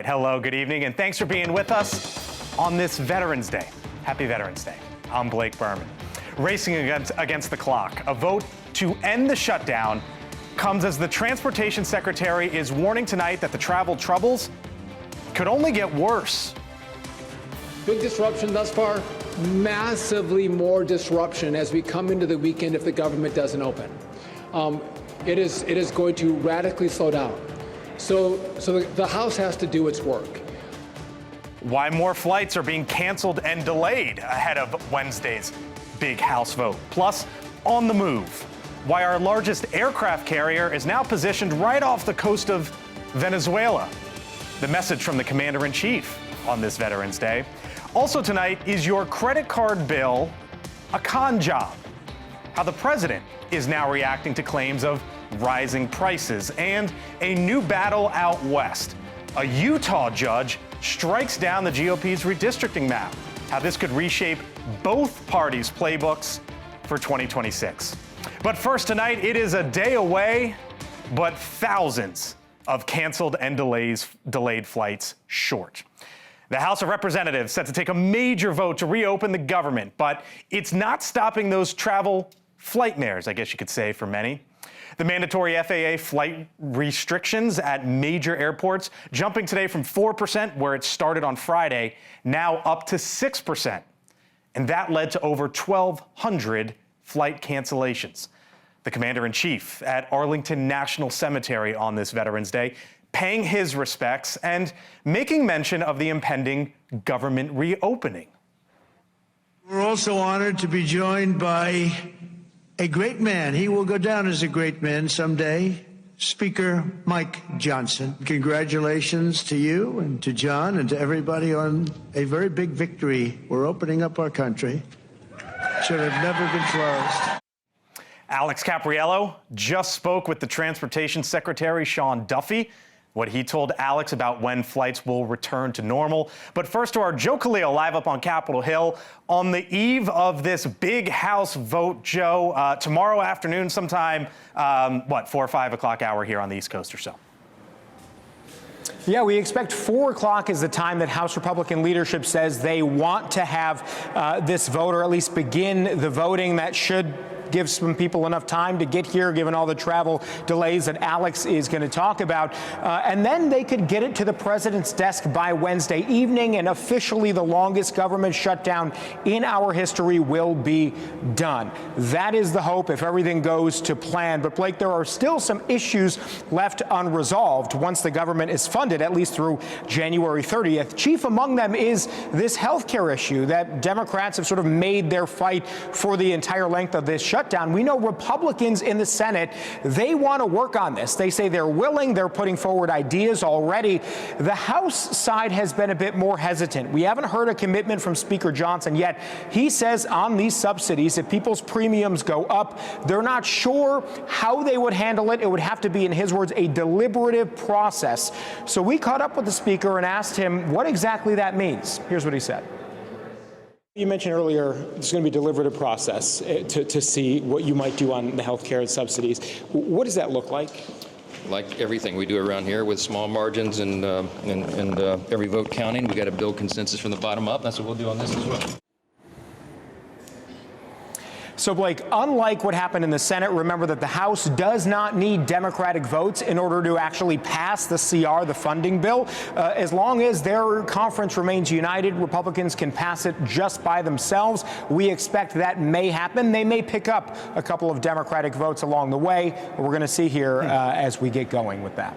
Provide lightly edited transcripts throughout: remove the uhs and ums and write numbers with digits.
Hello, good evening, and thanks for being with us on this Veterans Day. Happy Veterans Day. I'm Blake Berman. Racing against the clock, a vote to end the shutdown comes as the Transportation Secretary is warning tonight that the travel troubles could only get worse. Big disruption thus far, massively more disruption as we come into the weekend if the government doesn't open. It is going to radically slow down. So the House has to do its work. Why more flights are being canceled and delayed ahead of Wednesday's big House vote. Plus, on the move, why our largest aircraft carrier is now positioned right off the coast of Venezuela. The message from the Commander-in-Chief on this Veterans Day. Also tonight, is your credit card bill a con job? How the president is now reacting to claims of rising prices, and a new battle out west. A Utah judge strikes down the GOP's redistricting map. How this could reshape both parties' playbooks for 2026. But first tonight, it is a day away, but thousands of canceled and delayed flights short. The House of Representatives set to take a major vote to reopen the government, but it's not stopping those travel flightmares, I guess you could say, for many. The mandatory FAA flight restrictions at major airports jumping today from 4%, where it started on Friday, now up to 6%. And that led to over 1,200 flight cancellations. The Commander-in-Chief at Arlington National Cemetery on this Veterans Day, paying his respects and making mention of the impending government reopening. We're also honored to be joined by a great man. He will go down as a great man someday. Speaker Mike Johnson. Congratulations to you and to John and to everybody on a very big victory. We're opening up our country. Should have never been closed. Alex Capriello just spoke with the Transportation Secretary, Sean Duffy. What he told Alex about when flights will return to normal. But first to our Joe Khalil live up on Capitol Hill on the eve of this big House vote, Joe, tomorrow afternoon sometime, 4 or 5 o'clock hour here on the East Coast or so. Yeah, we expect 4 o'clock is the time that House Republican leadership says they want to have this vote, or at least begin the voting. That should give some people enough time to get here, given all the travel delays that Alex is going to talk about. And then they could get it to the president's desk by Wednesday evening, and officially the longest government shutdown in our history will be done. That is the hope if everything goes to plan. But Blake, there are still some issues left unresolved once the government is funded, at least through January 30th. Chief among them is this health care issue that Democrats have sort of made their fight for the entire length of this shutdown. We know Republicans in the Senate, they want to work on this. They say they're willing. They're putting forward ideas already. The House side has been a bit more hesitant. We haven't heard a commitment from Speaker Johnson yet. He says on these subsidies, if people's premiums go up, they're not sure how they would handle it. It would have to be, in his words, a deliberative process. So we caught up with the Speaker and asked him what exactly that means. Here's what he said. You mentioned earlier there's going to be a deliberative process to see what you might do on the health care and subsidies. What does that look like? Like everything we do around here, with small margins and every vote counting, we got to build consensus from the bottom up. That's what we'll do on this as well. So, Blake, unlike what happened in the Senate, remember that the House does not need Democratic votes in order to actually pass the CR, the funding bill. As long as their conference remains united, Republicans can pass it just by themselves. We expect that may happen. They may pick up a couple of Democratic votes along the way. But we're going to see here as we get going with that.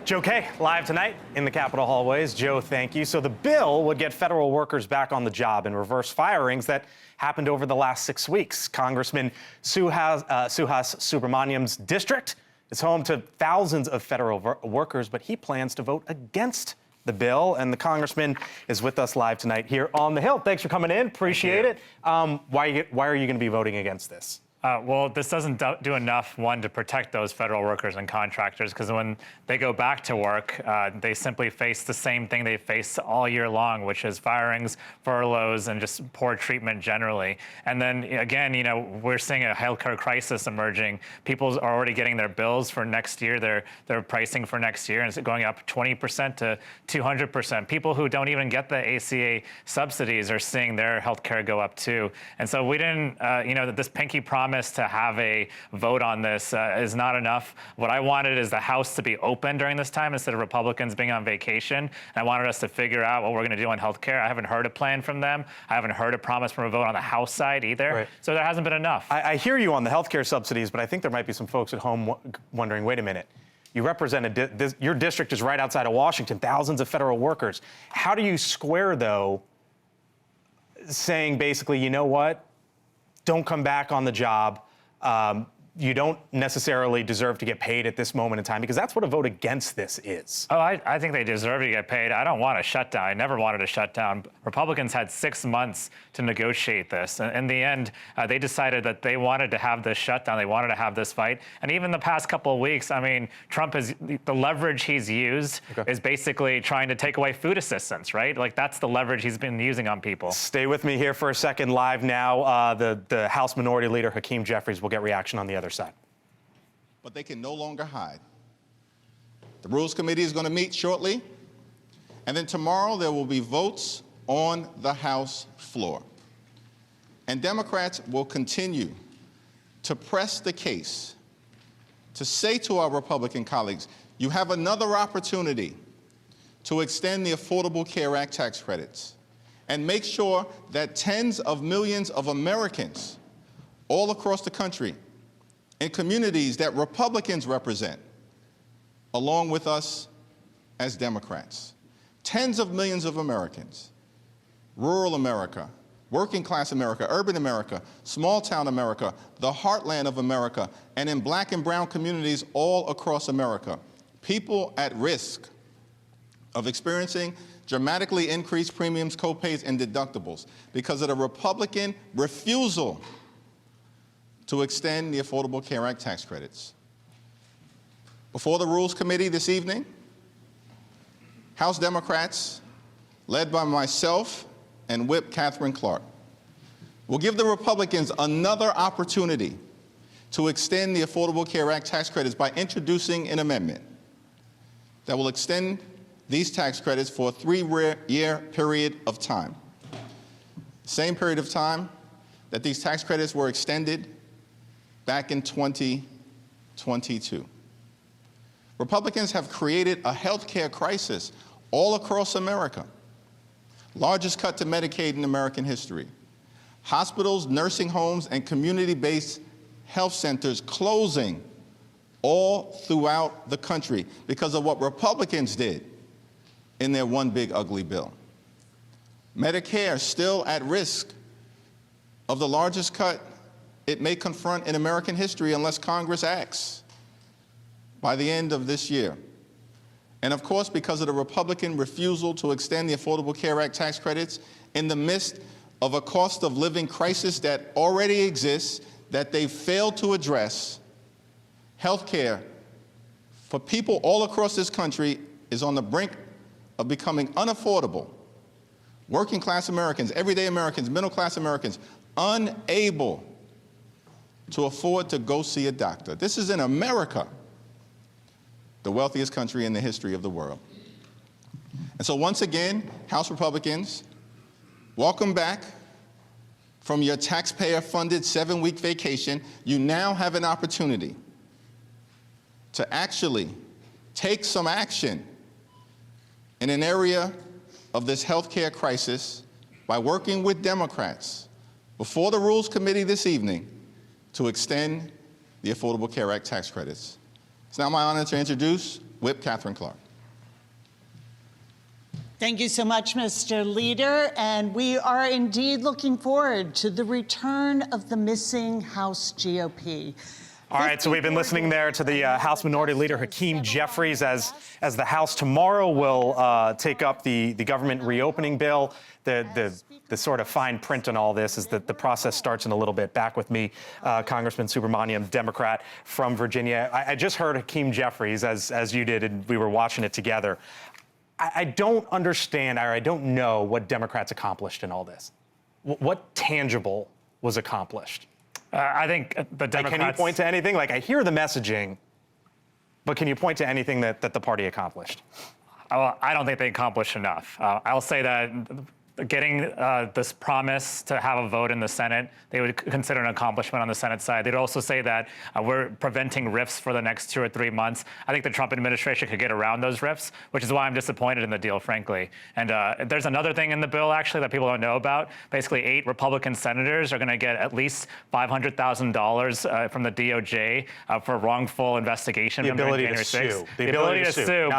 Joe Kay, live tonight in the Capitol hallways. Joe, thank you. So the bill would get federal workers back on the job and reverse firings that happened over the last 6 weeks. Congressman Suhas Subramaniam's district is home to thousands of federal workers, but he plans to vote against the bill. And the congressman is with us live tonight here on the Hill. Thanks for coming in. Appreciate it. Why are you going to be voting against this? Well, this doesn't do enough, one, to protect those federal workers and contractors, because when they go back to work, they simply face the same thing they face all year long, which is firings, furloughs, and just poor treatment generally. And then again, you know, we're seeing a healthcare crisis emerging. People are already getting their bills for next year. They're pricing for next year, and it's going up 20% to 200%. People who don't even get the ACA subsidies are seeing their healthcare go up too. And so we didn't, you know, this pinky promise to have a vote on this is not enough. What I wanted is the House to be open during this time instead of Republicans being on vacation. And I wanted us to figure out what we're going to do on health care. I haven't heard a plan from them. I haven't heard a promise from a vote on the House side either. Right. So there hasn't been enough. I hear you on the health care subsidies, but I think there might be some folks at home wondering, wait a minute. You represent your district is right outside of Washington, thousands of federal workers. How do you square, though, saying basically, you know what? Don't come back on the job. You don't necessarily deserve to get paid at this moment in time, because that's what a vote against this is. Oh, I think they deserve to get paid. I don't want a shutdown. I never wanted a shutdown. Republicans had 6 months to negotiate this. And in the end, they decided that they wanted to have this shutdown. They wanted to have this fight. And even the past couple of weeks, I mean, Trump has, the leverage he's used is basically trying to take away food assistance, right? Like, that's the leverage he's been using on people. Stay with me here for a second. Live now, the House Minority Leader, Hakeem Jeffries, will get reaction on the other side. But they can no longer hide. The Rules Committee is going to meet shortly, and then tomorrow there will be votes on the House floor. And Democrats will continue to press the case to say to our Republican colleagues, you have another opportunity to extend the Affordable Care Act tax credits and make sure that tens of millions of Americans all across the country in communities that Republicans represent, along with us as Democrats. Tens of millions of Americans, rural America, working class America, urban America, small town America, the heartland of America, and in black and brown communities all across America. People at risk of experiencing dramatically increased premiums, copays, and deductibles because of the Republican refusal to extend the Affordable Care Act tax credits. Before the Rules Committee this evening, House Democrats, led by myself and Whip Catherine Clark, will give the Republicans another opportunity to extend the Affordable Care Act tax credits by introducing an amendment that will extend these tax credits for a 3-year period of time. Same period of time that these tax credits were extended back in 2022. Republicans have created a health care crisis all across America. Largest cut to Medicaid in American history. Hospitals, nursing homes, and community-based health centers closing all throughout the country because of what Republicans did in their one big ugly bill. Medicare still at risk of the largest cut it may confront in American history unless Congress acts by the end of this year. And of course, because of the Republican refusal to extend the Affordable Care Act tax credits in the midst of a cost of living crisis that already exists, that they failed to address, health care for people all across this country is on the brink of becoming unaffordable. Working class Americans, everyday Americans, middle class Americans, unable to afford to go see a doctor. This is in America, the wealthiest country in the history of the world. And so once again, House Republicans, welcome back from your taxpayer-funded 7-week vacation. You now have an opportunity to actually take some action in an area of this healthcare crisis by working with Democrats before the Rules Committee this evening to extend the Affordable Care Act tax credits. It's now my honor to introduce Whip Catherine Clark. Thank you so much, Mr. Leader. And we are indeed looking forward to the return of the missing House GOP. All right, so we've been listening there to the House Minority Leader Hakeem Jeffries as the House tomorrow will take up the government reopening bill. The sort of fine print on all this is that the process starts in a little bit. Back with me, Congressman Subramaniam, Democrat from Virginia. I just heard Hakeem Jeffries, as you did, and we were watching it together. I don't understand, or I don't know what Democrats accomplished in all this. What tangible was accomplished? I think the Democrats... Can you point to anything? Like, I hear the messaging, but can you point to anything that the party accomplished? I don't think they accomplished enough. I'll say that getting this promise to have a vote in the Senate, they would consider an accomplishment on the Senate side. They'd also say that we're preventing rifts for the next 2 or 3 months. I think the Trump administration could get around those rifts, which is why I'm disappointed in the deal, frankly. And there's another thing in the bill, actually, that people don't know about. Basically, 8 Republican senators are going to get at least $500,000 from the DOJ for wrongful investigation. The ability to sue. The ability to sue,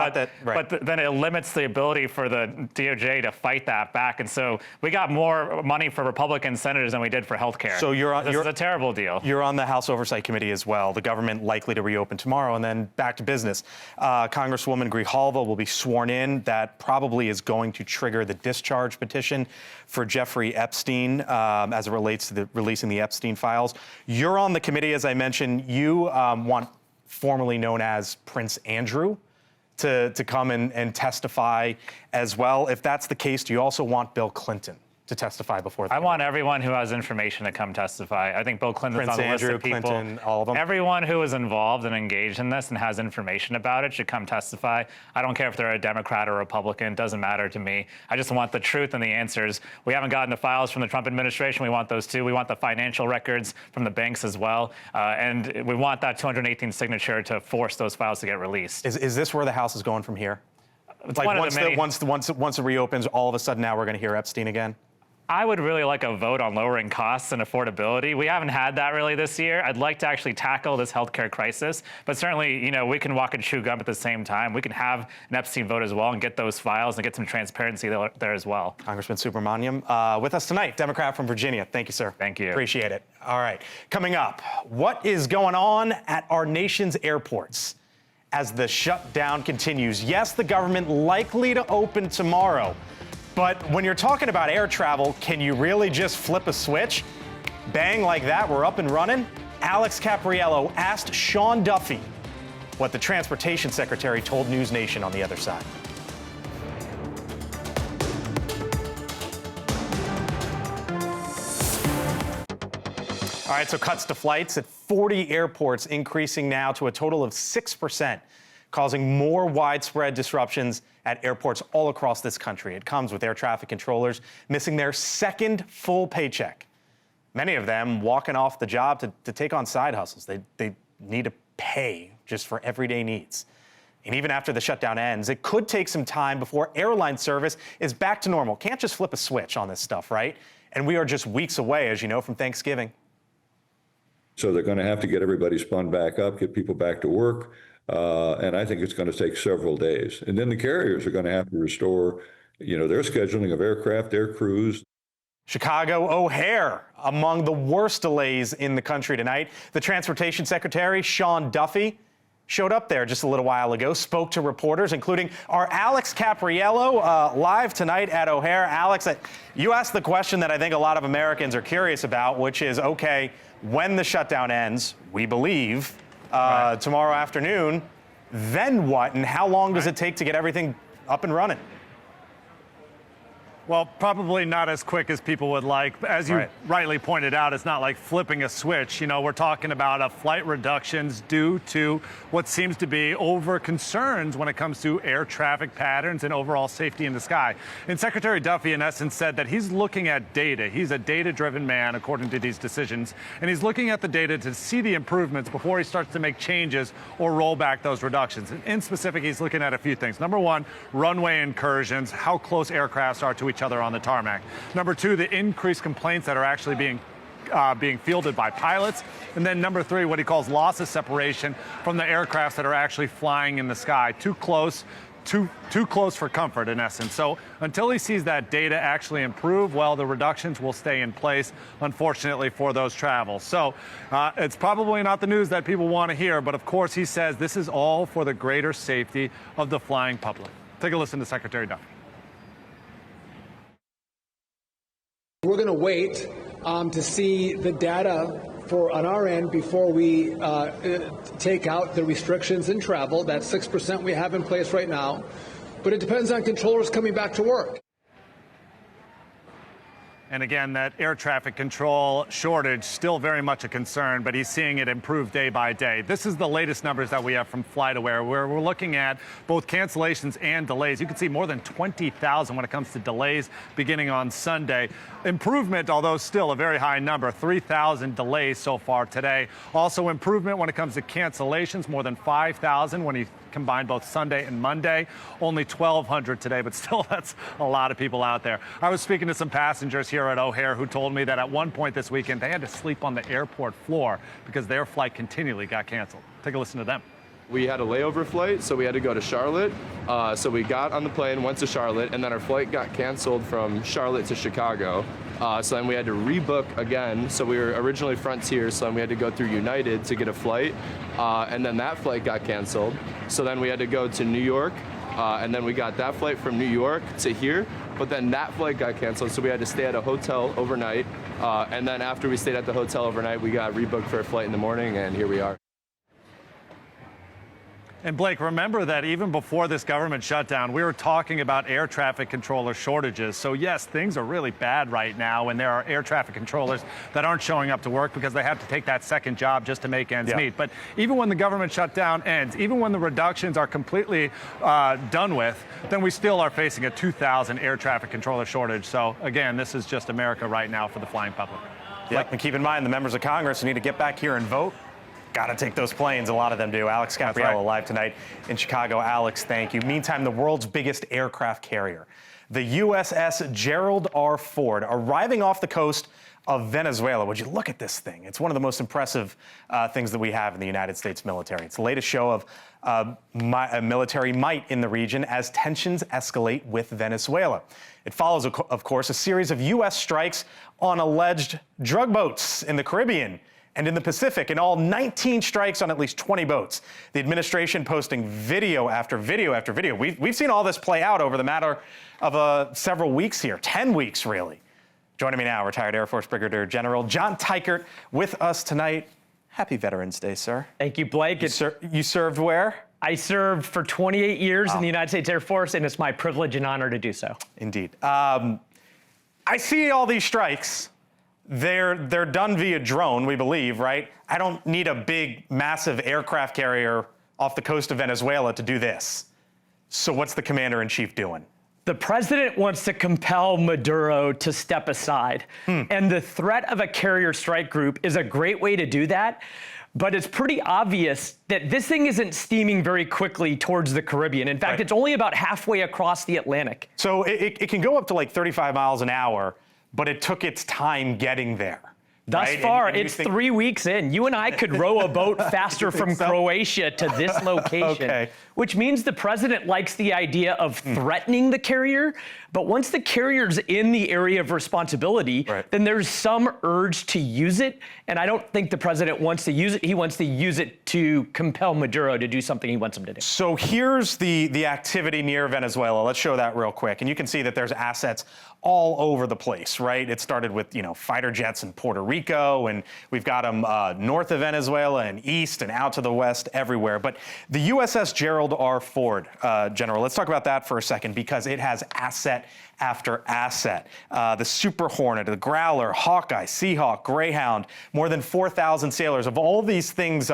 but then it limits the ability for the DOJ to fight that back. And so we got more money for Republican senators than we did for health care. So this is a terrible deal. You're on the House Oversight Committee as well. The government likely to reopen tomorrow, and then back to business. Congresswoman Grijalva will be sworn in. That probably is going to trigger the discharge petition for Jeffrey Epstein as it relates to releasing the Epstein files. You're on the committee, as I mentioned. You want formerly known as Prince Andrew to come and testify as well. If that's the case, do you also want Bill Clinton to testify before the I want everyone who has information to come testify. I think Bill Clinton's on the list of people. Clinton, all of them. Everyone who is involved and engaged in this and has information about it should come testify. I don't care if they're a Democrat or Republican. It doesn't matter to me. I just want the truth and the answers. We haven't gotten the files from the Trump administration. We want those too. We want the financial records from the banks as well. And we want that 218 signature to force those files to get released. Is this where the House is going from here? It's like one of once it reopens, all of a sudden now we're going to hear Epstein again? I would really like a vote on lowering costs and affordability. We haven't had that really this year. I'd like to actually tackle this healthcare crisis, but certainly, we can walk and chew gum at the same time. We can have an Epstein vote as well and get those files and get some transparency there as well. Congressman Subramaniam with us tonight, Democrat from Virginia. Thank you, sir. Thank you. Appreciate it. All right. Coming up, what is going on at our nation's airports as the shutdown continues? Yes, the government likely to open tomorrow. But when you're talking about air travel, can you really just flip a switch? Bang, like that, we're up and running? Alex Capriello asked Sean Duffy what the Transportation Secretary told NewsNation on the other side. All right, so cuts to flights at 40 airports, increasing now to a total of 6%, causing more widespread disruptions at airports all across this country. It comes with air traffic controllers missing their second full paycheck. Many of them walking off the job to take on side hustles. They need to pay just for everyday needs. And even after the shutdown ends, it could take some time before airline service is back to normal. Can't just flip a switch on this stuff, right? And we are just weeks away, as you know, from Thanksgiving. So they're going to have to get everybody spun back up, get people back to work. And I think it's going to take several days. And then the carriers are going to have to restore, their scheduling of aircraft, their crews. Chicago O'Hare among the worst delays in the country tonight. The Transportation Secretary, Sean Duffy, showed up there just a little while ago, spoke to reporters, including our Alex Capriello, live tonight at O'Hare. Alex, you asked the question that I think a lot of Americans are curious about, which is, okay, when the shutdown ends, we believe, tomorrow afternoon, then what, and how long does it take to get everything up and running? Well, probably not as quick as people would like. As you rightly pointed out, it's not like flipping a switch. We're talking about flight reductions due to what seems to be over concerns when it comes to air traffic patterns and overall safety in the sky. And Secretary Duffy, in essence, said that he's looking at data. He's a data-driven man, according to these decisions. And he's looking at the data to see the improvements before he starts to make changes or roll back those reductions. And in specific, he's looking at a few things. Number one, runway incursions, how close aircrafts are to each other on the tarmac. Number two, the increased complaints that are actually being fielded by pilots. And then number three, what he calls loss of separation from the aircrafts that are actually flying in the sky. Too close, too close for comfort, in essence. So until he sees that data actually improve, well, the reductions will stay in place, unfortunately, for those travels. So it's probably not the news that people want to hear, but of course he says this is all for the greater safety of the flying public. Take a listen to Secretary Duffy. We're going to wait to see the data on our end before we take out the restrictions in travel. That 6% we have in place right now. But it depends on controllers coming back to work. And again, that air traffic control shortage still very much a concern, but he's seeing it improve day by day. This is the latest numbers that we have from FlightAware, where we're looking at both cancellations and delays. You can see more than 20,000 when it comes to delays beginning on Sunday. Improvement, although still a very high number, 3,000 delays so far today. Also improvement when it comes to cancellations, more than 5,000 when you combine both Sunday and Monday. Only 1,200 today, but still that's a lot of people out there. I was speaking to some passengers here at O'Hare who told me that at one point this weekend they had to sleep on the airport floor because their flight continually got canceled. Take a listen to them. We had a layover flight, so we had to go to Charlotte. So we got on the plane, went to Charlotte, and then our flight got canceled from Charlotte to Chicago. So then we had to rebook again. So we were originally Frontier, so then we had to go through United to get a flight. And then that flight got canceled. So then we had to go to New York, and then we got that flight from New York to here. But then that flight got canceled, so we had to stay at a hotel overnight. And then after we stayed at the hotel overnight, we got rebooked for a flight in the morning, and here we are. And Blake, remember that even before this government shutdown, we were talking about air traffic controller shortages. So yes, things are really bad right now, and there are air traffic controllers that aren't showing up to work because they have to take that second job just to make ends meet. But even when the government shutdown ends, even when the reductions are completely done with, then we still are facing a 2,000 air traffic controller shortage. So again, this is just America right now for the flying public. And keep in mind, the members of Congress who need to get back here and vote, got to take those planes. A lot of them do. Alex Capriello live tonight in Chicago. Alex, thank you. Meantime, the world's biggest aircraft carrier, the USS Gerald R. Ford, arriving off the coast of Venezuela. Would you look at this thing? It's one of the most impressive things that we have in the United States military. It's the latest show of military might in the region as tensions escalate with Venezuela. It follows, of course, a series of U.S. strikes on alleged drug boats in the Caribbean and in the Pacific, in all 19 strikes on at least 20 boats. The administration posting video after video after video. We've seen all this play out over the matter of several weeks here, 10 weeks really. Joining me now, retired Air Force Brigadier General John Teichert with us tonight. Happy Veterans Day, sir. Thank you, Blake. You served where? I served for 28 years in the United States Air Force, and it's my privilege and honor to do so. Indeed. I see all these strikes. They're done via drone, we believe, right? I don't need a big, massive aircraft carrier off the coast of Venezuela to do this. So what's the commander-in-chief doing? The president wants to compel Maduro to step aside. And the threat of a carrier strike group is a great way to do that. But it's pretty obvious that this thing isn't steaming very quickly towards the Caribbean. In fact, it's only about halfway across the Atlantic. So it can go up to like 35 miles an hour, but it took its time getting there. Thus far, it's 3 weeks in. You and I could row a boat faster from Croatia to this location, which means the president likes the idea of threatening the carrier. But once the carrier's in the area of responsibility, then there's some urge to use it. And I don't think the president wants to use it. He wants to use it to compel Maduro to do something he wants him to do. So here's the activity near Venezuela. Let's show that real quick. And you can see that there's assets all over the place, right? It started with, fighter jets in Puerto Rico, and we've got them north of Venezuela and east and out to the west, everywhere. But the USS Gerald R. Ford, General, let's talk about that for a second, because it has asset after asset. The Super Hornet, the Growler, Hawkeye, Seahawk, Greyhound, more than 4,000 sailors. Of all these things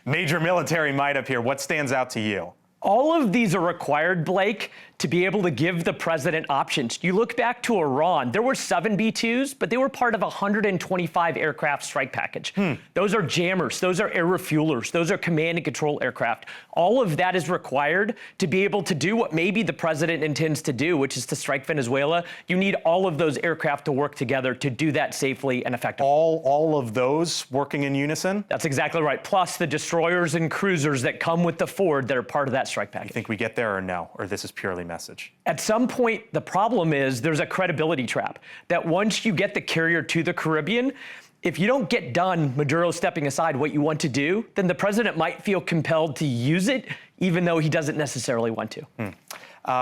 major military might up here, what stands out to you? All of these are required, Blake, to be able to give the president options. You look back to Iran, there were 7 B-2s, but they were part of a 125 aircraft strike package. Those are jammers, those are air refuelers, those are command and control aircraft. All of that is required to be able to do what maybe the president intends to do, which is to strike Venezuela. You need all of those aircraft to work together to do that safely and effectively. All of those working in unison? That's exactly right. Plus the destroyers and cruisers that come with the Ford that are part of that strike package. You think we get there or no? Or this is purely message? At some point, the problem is there's a credibility trap that once you get the carrier to the Caribbean, if you don't get done, Maduro stepping aside, what you want to do, then the president might feel compelled to use it, even though he doesn't necessarily want to.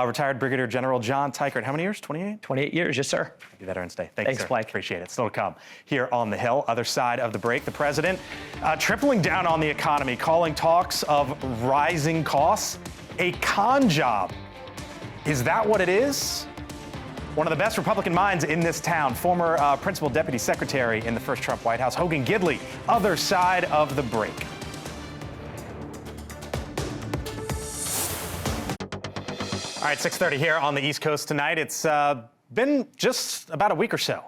Retired Brigadier General John Teichert, how many years? 28? 28 years, yes, sir. Happy Veterans Day. Thanks, sir. Blake. Appreciate it. Still to come here on the Hill. Other side of the break, the president tripling down on the economy, calling talks of rising costs a con job. Is that what it is? One of the best Republican minds in this town, former Principal Deputy Secretary in the first Trump White House, Hogan Gidley, other side of the break. All right, 6:30 here on the East Coast tonight. It's been just about a week or so, a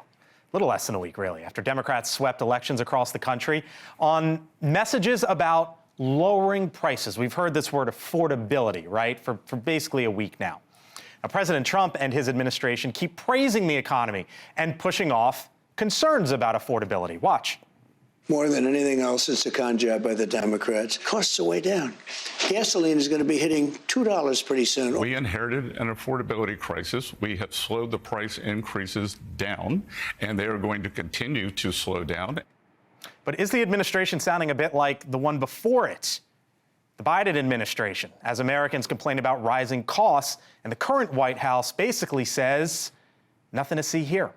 little less than a week, really, after Democrats swept elections across the country on messages about lowering prices. We've heard this word affordability, right, for basically a week now. Now, President Trump and his administration keep praising the economy and pushing off concerns about affordability. Watch. More than anything else, it's a con job by the Democrats. Costs are way down. Gasoline is going to be hitting $2 pretty soon. We inherited an affordability crisis. We have slowed the price increases down, and they are going to continue to slow down. But is the administration sounding a bit like the one before it? The Biden administration, as Americans complain about rising costs, and the current White House basically says, nothing to see here.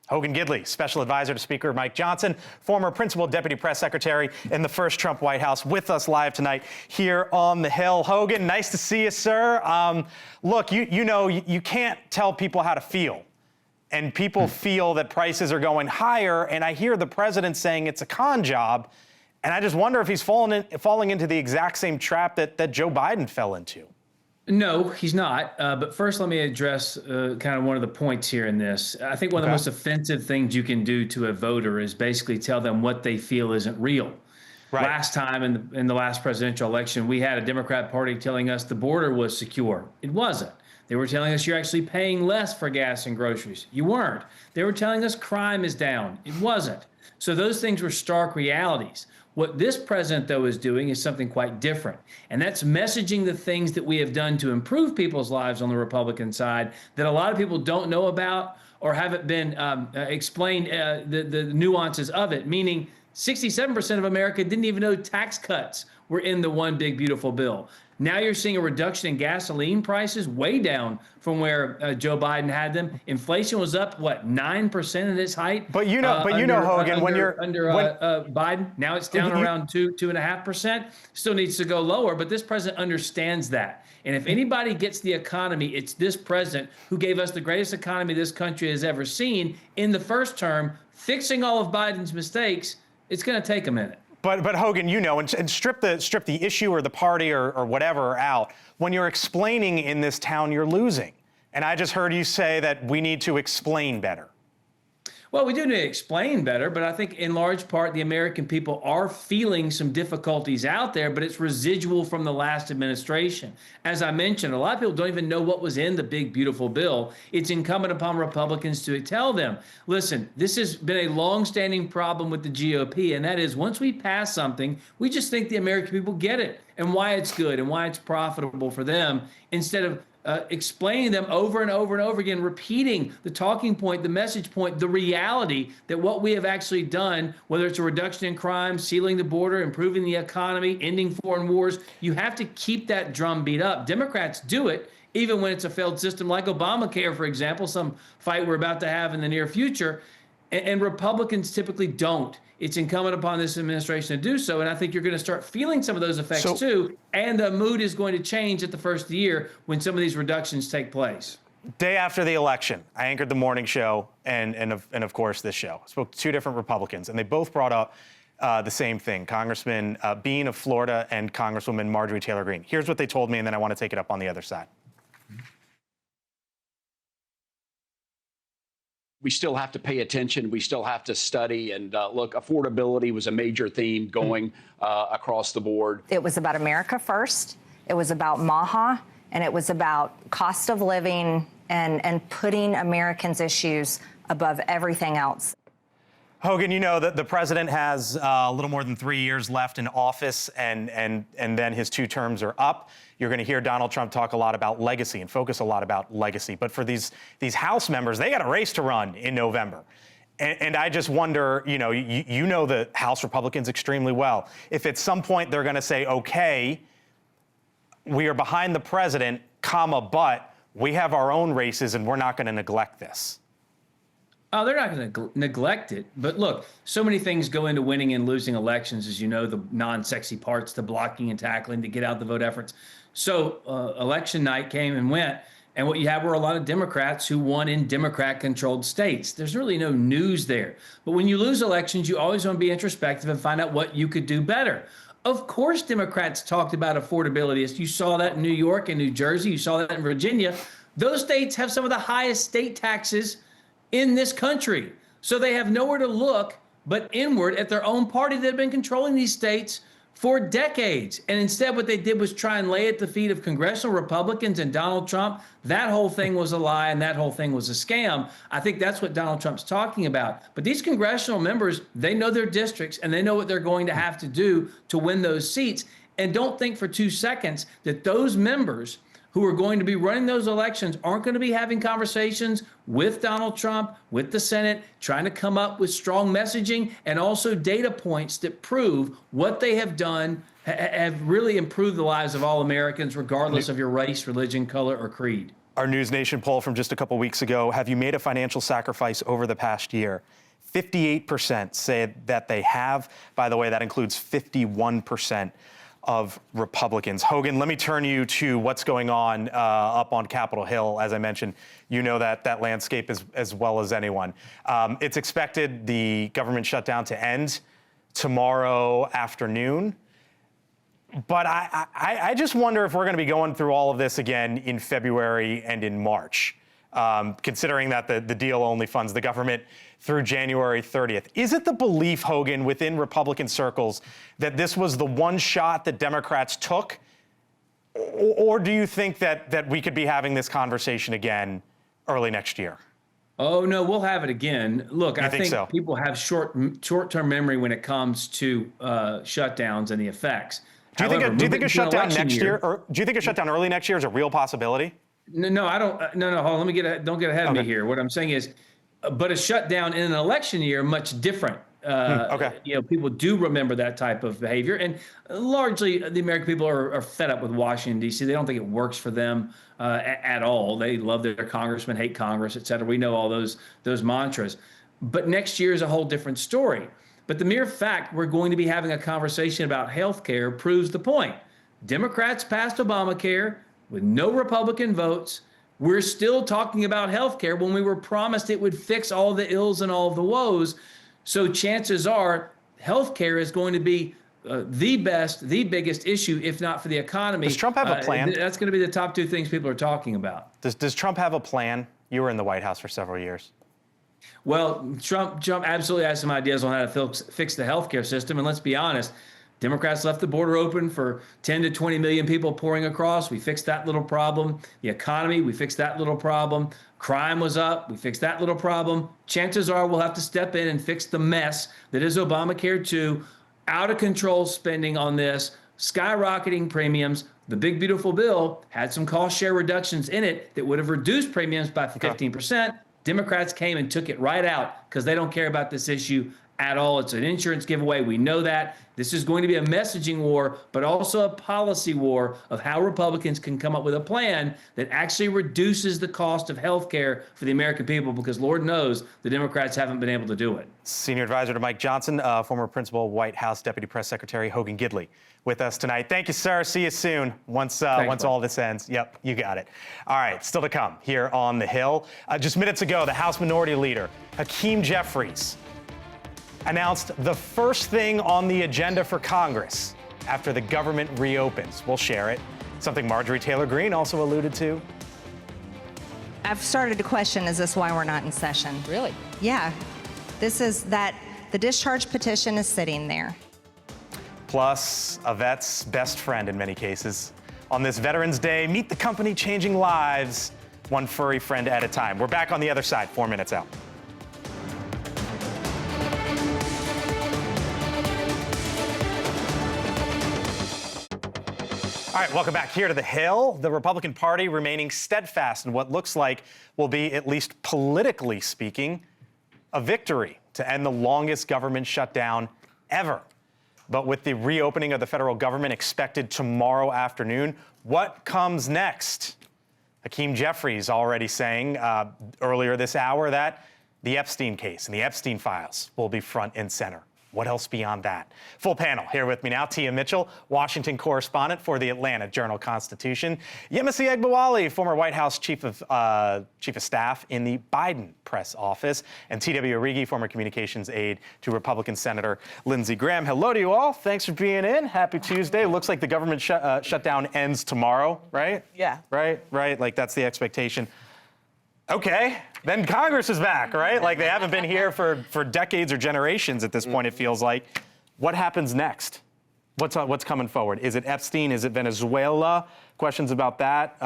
Hogan Gidley, special advisor to Speaker Mike Johnson, former principal deputy press secretary in the first Trump White House, with us live tonight here on the Hill. Hogan, nice to see you, sir. Look, you know, you can't tell people how to feel. And people feel that prices are going higher, and I hear the president saying it's a con job. And I just wonder if he's falling into the exact same trap that Joe Biden fell into. No, he's not. But first, let me address kind of one of the points here in this. I think one of the most offensive things you can do to a voter is basically tell them what they feel isn't real. Right. Last time in the last presidential election, we had a Democrat Party telling us the border was secure. It wasn't. They were telling us you're actually paying less for gas and groceries. You weren't. They were telling us crime is down. It wasn't. So those things were stark realities. What this president, though, is doing is something quite different, and that's messaging the things that we have done to improve people's lives on the Republican side that a lot of people don't know about or haven't been explained the nuances of it, meaning 67% of America didn't even know tax cuts were in the one big beautiful bill. Now you're seeing a reduction in gasoline prices, way down from where Joe Biden had them. Inflation was up, what, 9% at its height? But you know, Hogan, when Biden, now it's down around 2.5%. Still needs to go lower, but this president understands that. And if anybody gets the economy, it's this president who gave us the greatest economy this country has ever seen in the first term, fixing all of Biden's mistakes. It's going to take a minute. But Hogan, you know, and strip the issue or the party or whatever out. When you're explaining in this town, you're losing. And I just heard you say that we need to explain better. Well, we do need to explain better, but I think in large part the American people are feeling some difficulties out there, but it's residual from the last administration. As I mentioned, a lot of people don't even know what was in the big, beautiful bill. It's incumbent upon Republicans to tell them, listen, this has been a longstanding problem with the GOP, and that is once we pass something, we just think the American people get it and why it's good and why it's profitable for them, instead of explaining them over and over and over again, repeating the talking point, the message point, the reality that what we have actually done, whether it's a reduction in crime, sealing the border, improving the economy, ending foreign wars, you have to keep that drum beat up. Democrats do it even when it's a failed system like Obamacare, for example, some fight we're about to have in the near future, and Republicans typically don't. It's incumbent upon this administration to do so, and I think you're going to start feeling some of those effects too, and the mood is going to change at the first of the year when some of these reductions take place. Day after the election, I anchored the morning show and of course this show. I spoke to two different Republicans, and they both brought up the same thing, Congressman Bean of Florida and Congresswoman Marjorie Taylor Greene. Here's what they told me, and then I want to take it up on the other side. we still have to pay attention. We still have to study. And look, affordability was a major theme going across the board. It was about America first. It was about MAHA, and it was about cost of living and putting Americans' issues above everything else. Hogan, you know that the president has a little more than 3 years left in office, and then his 2 terms are up. You're going to hear Donald Trump talk a lot about legacy and focus a lot about legacy. But for these House members, they got a race to run in November. And I just wonder, you know the House Republicans extremely well. If at some point they're going to say, okay, we are behind the president, but we have our own races and we're not going to neglect this. Oh, they're not going to neglect it. But look, so many things go into winning and losing elections, as you know, the non-sexy parts, the blocking and tackling, to get out the vote efforts. So election night came and went, and what you had were a lot of Democrats who won in Democrat-controlled states. There's really no news there. But when you lose elections, you always want to be introspective and find out what you could do better. Of course, Democrats talked about affordability. You saw that in New York and New Jersey. You saw that in Virginia. Those states have some of the highest state taxes in this country. So they have nowhere to look but inward at their own party that have been controlling these states for decades. And instead, what they did was try and lay at the feet of congressional Republicans and Donald Trump. That whole thing was a lie, and that whole thing was a scam. I think that's what Donald Trump's talking about. But these congressional members, they know their districts, and they know what they're going to have to do to win those seats. And don't think for 2 seconds that those members who are going to be running those elections aren't going to be having conversations with Donald Trump, with the Senate, trying to come up with strong messaging and also data points that prove what they have done have really improved the lives of all Americans, regardless of your race, religion, color, or creed. Our NewsNation poll from just a couple weeks ago, have you made a financial sacrifice over the past year? 58% say that they have. By the way, that includes 51% of Republicans. Hogan, let me turn you to what's going on up on Capitol Hill. As I mentioned, you know that landscape as well as anyone. It's expected the government shutdown to end tomorrow afternoon. But I just wonder if we're going to be going through all of this again in February and in March, considering that the deal only funds the government through January 30th. Is it the belief, Hogan, within Republican circles that this was the one shot that Democrats took? Or do you think that we could be having this conversation again early next year? Oh, no, we'll have it again. Look, I think so? People have short-term memory when it comes to shutdowns and the effects. Do you think a shutdown next year, or do you think a shutdown early next year is a real possibility? No, I don't. No, hold on. Don't get ahead of me here. What I'm saying is, but a shutdown in an election year, much different. Okay. People do remember that type of behavior, and largely the American people are fed up with Washington, D.C. They don't think it works for them at all. They love their congressmen, hate Congress, et cetera. We know all those mantras. But next year is a whole different story. But the mere fact we're going to be having a conversation about health care proves the point. Democrats passed Obamacare with no Republican votes. We're still talking about health care when we were promised it would fix all the ills and all the woes. So chances are health care is going to be the biggest issue, if not for the economy. Does Trump have a plan? That's going to be the top 2 things people are talking about. Does Trump have a plan? You were in the White House for several years. Well, Trump absolutely has some ideas on how to fix the healthcare system. And let's be honest, Democrats left the border open for 10 to 20 million people pouring across. We fixed that little problem. The economy, we fixed that little problem. Crime was up. We fixed that little problem. Chances are we'll have to step in and fix the mess that is Obamacare 2, out of control spending on this, skyrocketing premiums. The big, beautiful bill had some cost share reductions in it that would have reduced premiums by 15%. Democrats came and took it right out because they don't care about this issue at all. It's an insurance giveaway. We know that. This is going to be a messaging war, but also a policy war of how Republicans can come up with a plan that actually reduces the cost of health care for the American people, because Lord knows the Democrats haven't been able to do it. Senior advisor to Mike Johnson, former principal White House Deputy Press Secretary Hogan Gidley with us tonight. Thank you, sir. See you soon once all this ends. Yep, you got it. All right, still to come here on the Hill. Just minutes ago, the House Minority Leader, Hakeem Jeffries, announced the first thing on the agenda for Congress after the government reopens. We'll share it. Something Marjorie Taylor Greene also alluded to. I've started to question, is this why we're not in session? Really? Yeah. This is that the discharge petition is sitting there. Plus, a vet's best friend in many cases. On this Veterans Day, meet the company changing lives, one furry friend at a time. We're back on the other side, 4 minutes out. All right, welcome back here to the Hill. The Republican Party remaining steadfast in what looks like will be, at least politically speaking, a victory to end the longest government shutdown ever. But with the reopening of the federal government expected tomorrow afternoon, what comes next? Hakeem Jeffries already saying earlier this hour that the Epstein case and the Epstein files will be front and center. What else beyond that? Full panel here with me now. Tia Mitchell, Washington correspondent for the Atlanta Journal-Constitution. Yemisi Egbawali, former White House chief of staff in the Biden press office. And T.W. Origi, former communications aide to Republican Senator Lindsey Graham. Hello to you all. Thanks for being in. Happy Tuesday. Looks like the government shutdown ends tomorrow, right? Yeah. Right. Like that's the expectation. Okay, then Congress is back, right? Like they haven't been here for decades or generations at this point, it feels like. What happens next? What's coming forward? Is it Epstein? Is it Venezuela? Questions about that?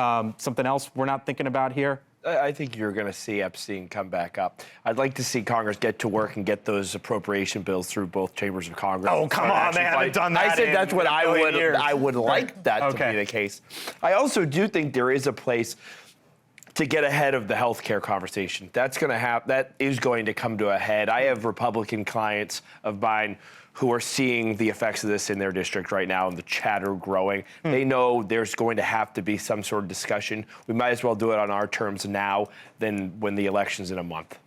Something else we're not thinking about here? I think you're going to see Epstein come back up. I'd like to see Congress get to work and get those appropriation bills through both chambers of Congress. Oh, come on, they haven't done that. I said that's what I would like right. that to be the case. I also do think there is a place to get ahead of the healthcare conversation. That is going to come to a head. I have Republican clients of mine who are seeing the effects of this in their district right now and the chatter growing. They know there's going to have to be some sort of discussion. We might as well do it on our terms now than when the election's in a month.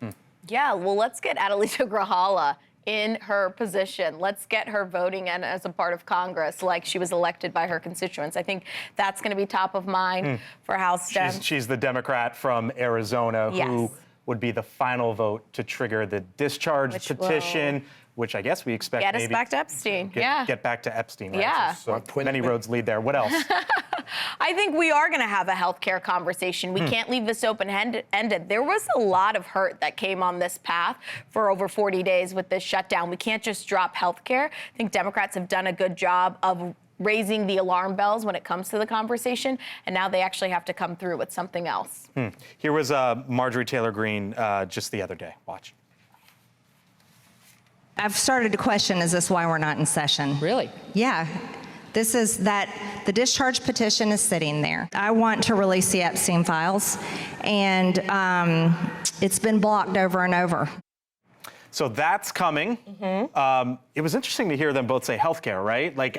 Yeah, well, let's get Adelita Grijalva in her position. Let's get her voting in as a part of Congress like she was elected by her constituents. I think that's going to be top of mind for House Dems. She's the Democrat from Arizona who would be the final vote to trigger the discharge petition, which I guess we expect get us back to Epstein. Get back to Epstein. Right? Yeah. So many roads lead there. What else? I think we are going to have a healthcare conversation. We can't leave this open-ended. There was a lot of hurt that came on this path for over 40 days with this shutdown. We can't just drop healthcare. I think Democrats have done a good job of raising the alarm bells when it comes to the conversation, and now they actually have to come through with something else. Here was Marjorie Taylor Greene just the other day. Watch. I've started to question, is this why we're not in session? Really? Yeah. This is that the discharge petition is sitting there. I want to release the Epstein files, and it's been blocked over and over. So that's coming. It was interesting to hear them both say healthcare, right? Like,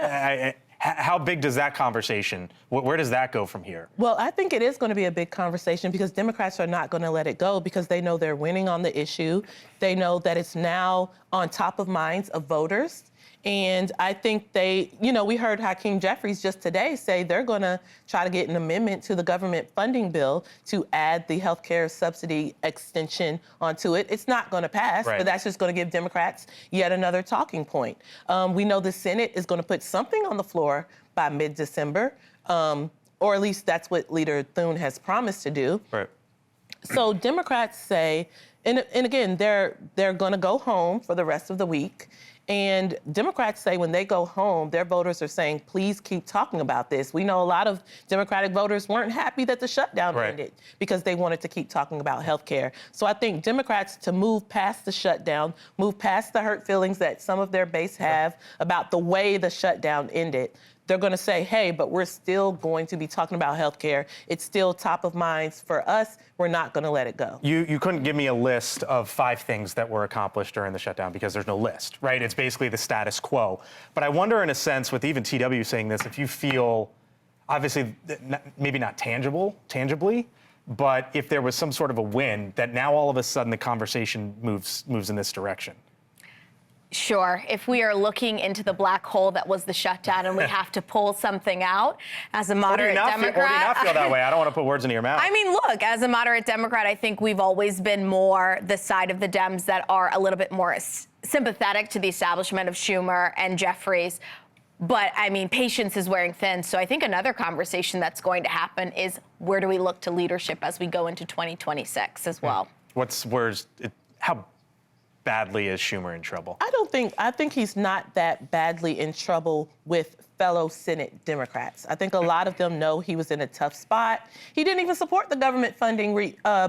how big does that conversation, where does that go from here? Well, I think it is going to be a big conversation because Democrats are not going to let it go because they know they're winning on the issue. They know that it's now on top of minds of voters. And I think we heard Hakeem Jeffries just today say they're going to try to get an amendment to the government funding bill to add the health care subsidy extension onto it. It's not going to pass, but that's just going to give Democrats yet another talking point. We know the Senate is going to put something on the floor by mid-December, or at least that's what Leader Thune has promised to do. So Democrats say, and again, they're going to go home for the rest of the week. And Democrats say when they go home, their voters are saying, please keep talking about this. We know a lot of Democratic voters weren't happy that the shutdown ended because they wanted to keep talking about health care. So I think Democrats, to move past the shutdown, move past the hurt feelings that some of their base have about the way the shutdown ended, they're going to say, hey, but we're still going to be talking about health care. It's still top of mind for us. We're not going to let it go. You couldn't give me a list of 5 things that were accomplished during the shutdown because there's no list, right? It's basically the status quo. But I wonder, in a sense, with even TW saying this, if you feel, obviously, maybe not tangibly, but if there was some sort of a win, that now all of a sudden the conversation moves in this direction. Sure. If we are looking into the black hole that was the shutdown and we have to pull something out as a moderate Democrat. Or do you not feel that way? I don't want to put words into your mouth. I mean, look, as a moderate Democrat, I think we've always been more the side of the Dems that are a little bit more sympathetic to the establishment of Schumer and Jeffries. But I mean, patience is wearing thin. So I think another conversation that's going to happen is where do we look to leadership as we go into 2026 as well? How badly is Schumer in trouble? I think he's not that badly in trouble with fellow Senate Democrats. I think a lot of them know he was in a tough spot. He didn't even support the government funding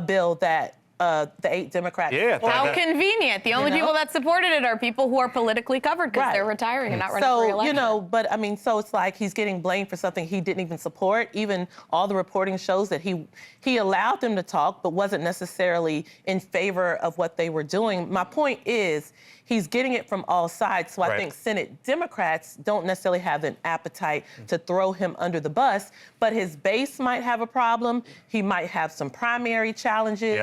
bill that the 8 Democrats. How convenient. The only people that supported it are people who are politically covered because they're retiring and not running for re-election. But I mean, so it's like he's getting blamed for something he didn't even support. Even all the reporting shows that he allowed them to talk, but wasn't necessarily in favor of what they were doing. My point is, he's getting it from all sides. So I think Senate Democrats don't necessarily have an appetite to throw him under the bus, but his base might have a problem. He might have some primary challenges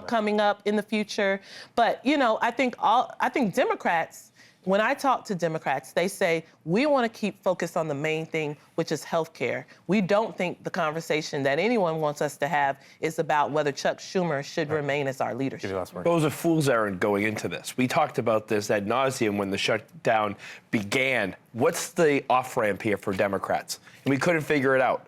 coming up in the future. But, I think Democrats, when I talk to Democrats, they say, we want to keep focused on the main thing, which is health care. We don't think the conversation that anyone wants us to have is about whether Chuck Schumer should remain as our leadership. It was a fool's errand going into this. We talked about this ad nauseum when the shutdown began. What's the off-ramp here for Democrats? And we couldn't figure it out.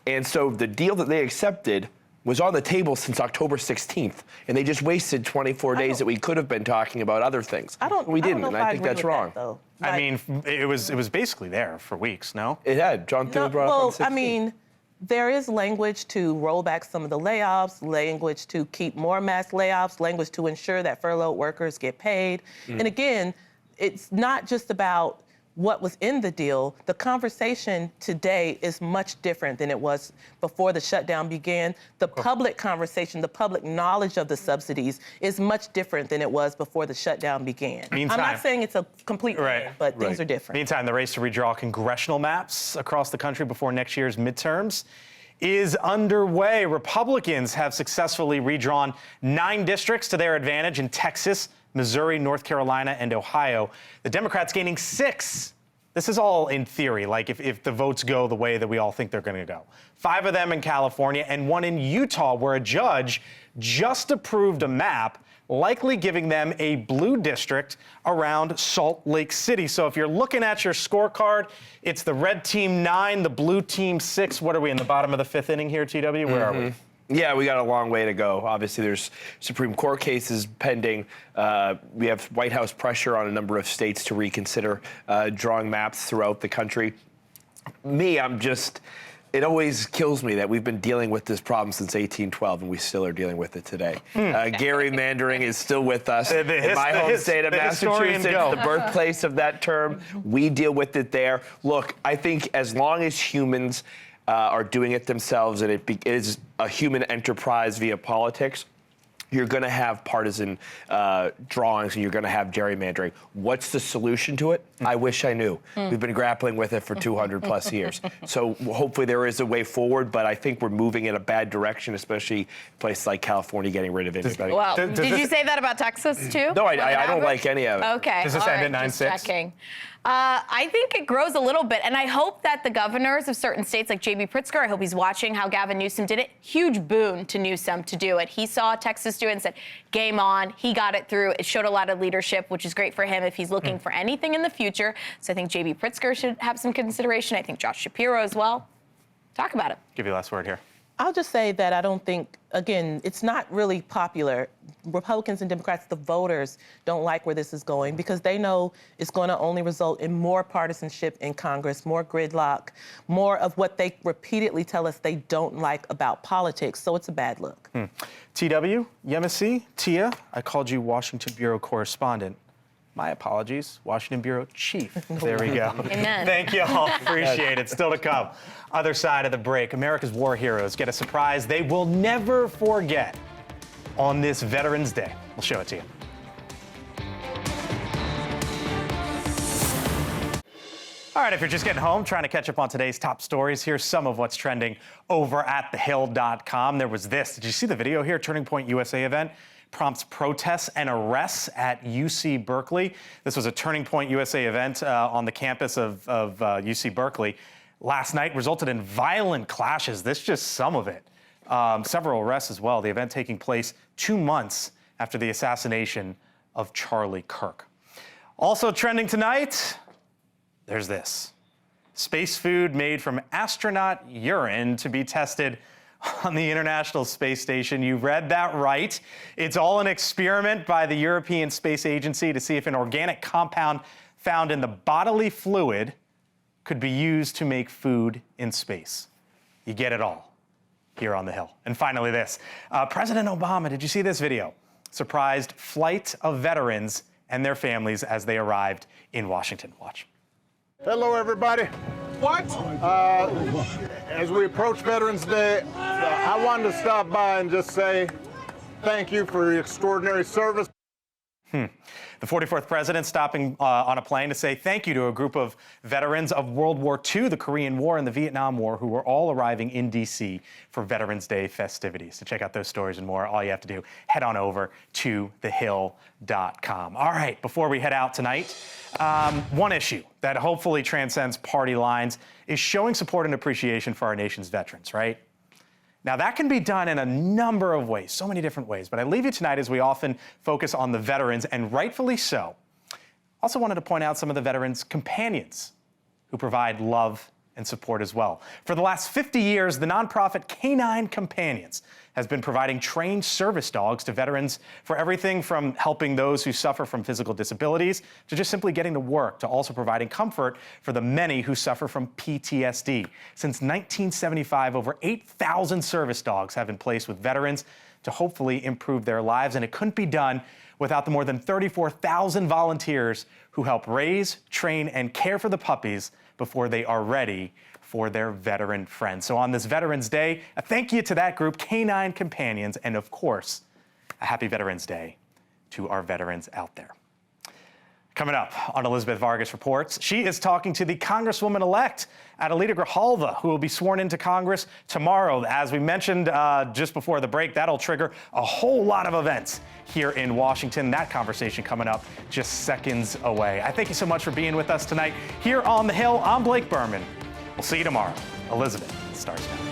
And so the deal that they accepted was on the table since October 16th, and they just wasted 24 days that we could have been talking about other things. We didn't, and I think that's wrong. I mean, it was basically there for weeks, no? It had. John Thune brought it up on 16th. I mean, there is language to roll back some of the layoffs, language to keep more mass layoffs, language to ensure that furloughed workers get paid. And again, it's not just about what was in the deal. The conversation today is much different than it was before the shutdown began. The public conversation, the public knowledge of the subsidies is much different than it was before the shutdown began. I'm not saying it's a complete win, but things are different. Meantime, the race to redraw congressional maps across the country before next year's midterms is underway. Republicans have successfully redrawn 9 districts to their advantage in Texas, Missouri, North Carolina, and Ohio. The Democrats gaining 6. This is all in theory, like if the votes go the way that we all think they're going to go. 5 of them in California and 1 in Utah, where a judge just approved a map likely giving them a blue district around Salt Lake City. So if you're looking at your scorecard, it's the red team 9, the blue team 6. What are we, in the bottom of the 5th inning here, TW? Where are we? Yeah, we got a long way to go. Obviously, there's Supreme Court cases pending. We have White House pressure on a number of states to reconsider drawing maps throughout the country. It always kills me that we've been dealing with this problem since 1812, and we still are dealing with it today. Gerrymandering is still with us. In my home state of Massachusetts, the birthplace of that term, we deal with it there. Look, I think as long as humans are doing it themselves and it is a human enterprise via politics, you're going to have partisan drawings and you're going to have gerrymandering. What's the solution to it? I wish I knew. We've been grappling with it for 200 plus years. So hopefully there is a way forward, but I think we're moving in a bad direction, especially places like California getting rid of anybody. Well, did you say that about Texas too? No, I don't like any of it. Okay. Does this end at 9-6? I think it grows a little bit, and I hope that the governors of certain states, like J.B. Pritzker, I hope he's watching how Gavin Newsom did it. Huge boon to Newsom to do it. He saw Texas do it and said, game on. He got it through. It showed a lot of leadership, which is great for him if he's looking for anything in the future. So I think J.B. Pritzker should have some consideration. I think Josh Shapiro as well. Talk about it. Give you the last word here. I'll just say that I don't think, again, it's not really popular. Republicans and Democrats, the voters, don't like where this is going because they know it's going to only result in more partisanship in Congress, more gridlock, more of what they repeatedly tell us they don't like about politics. So it's a bad look. TW, Yemisi, Tia, I called you Washington Bureau correspondent. My apologies, Washington Bureau Chief. There we go. Amen. Thank you all. Appreciate it. Still to come. Other side of the break, America's war heroes get a surprise they will never forget on this Veterans Day. We'll show it to you. All right, if you're just getting home, trying to catch up on today's top stories, here's some of what's trending over at thehill.com. There was this. Did you see the video here? Turning Point USA event prompts protests and arrests at UC Berkeley. This was a Turning Point USA event on the campus of UC Berkeley. Last night resulted in violent clashes. This is just some of it. Several arrests as well. The event taking place 2 months after the assassination of Charlie Kirk. Also trending tonight, there's this. space food made from astronaut urine to be tested on the International Space Station. You read that right. It's all an experiment by the European Space Agency to see if an organic compound found in the bodily fluid could be used to make food in space. You get it all here on the Hill. And finally this, President Obama, did you see this video? Surprised flight of veterans and their families as they arrived in Washington. Watch. Hello, everybody. What? As we approach Veterans Day, I wanted to stop by and just say thank you for your extraordinary service. The 44th president stopping on a plane to say thank you to a group of veterans of World War II, the Korean War, and the Vietnam War, who were all arriving in D.C. for Veterans Day festivities. To check out those stories and more, all you have to do, head on over to thehill.com. All right, before we head out tonight, one issue that hopefully transcends party lines is showing support and appreciation for our nation's veterans, right? Now, that can be done in a number of ways, so many different ways, but I leave you tonight as we often focus on the veterans, and rightfully so. Also wanted to point out some of the veterans' companions who provide love and support as well. For the last 50 years, the nonprofit Canine Companions has been providing trained service dogs to veterans for everything from helping those who suffer from physical disabilities to just simply getting to work, to also providing comfort for the many who suffer from PTSD. Since 1975, over 8,000 service dogs have been placed with veterans to hopefully improve their lives, and it couldn't be done without the more than 34,000 volunteers who help raise, train, and care for the puppies before they are ready for their veteran friends. So on this Veterans Day, a thank you to that group, Canine Companions, and of course, a happy Veterans Day to our veterans out there. Coming up on Elizabeth Vargas Reports, she is talking to the Congresswoman-elect Adelita Grijalva, who will be sworn into Congress tomorrow. As we mentioned just before the break, that'll trigger a whole lot of events here in Washington. That conversation coming up just seconds away. I thank you so much for being with us tonight here on The Hill. I'm Blake Berman. We'll see you tomorrow. Elizabeth starts now.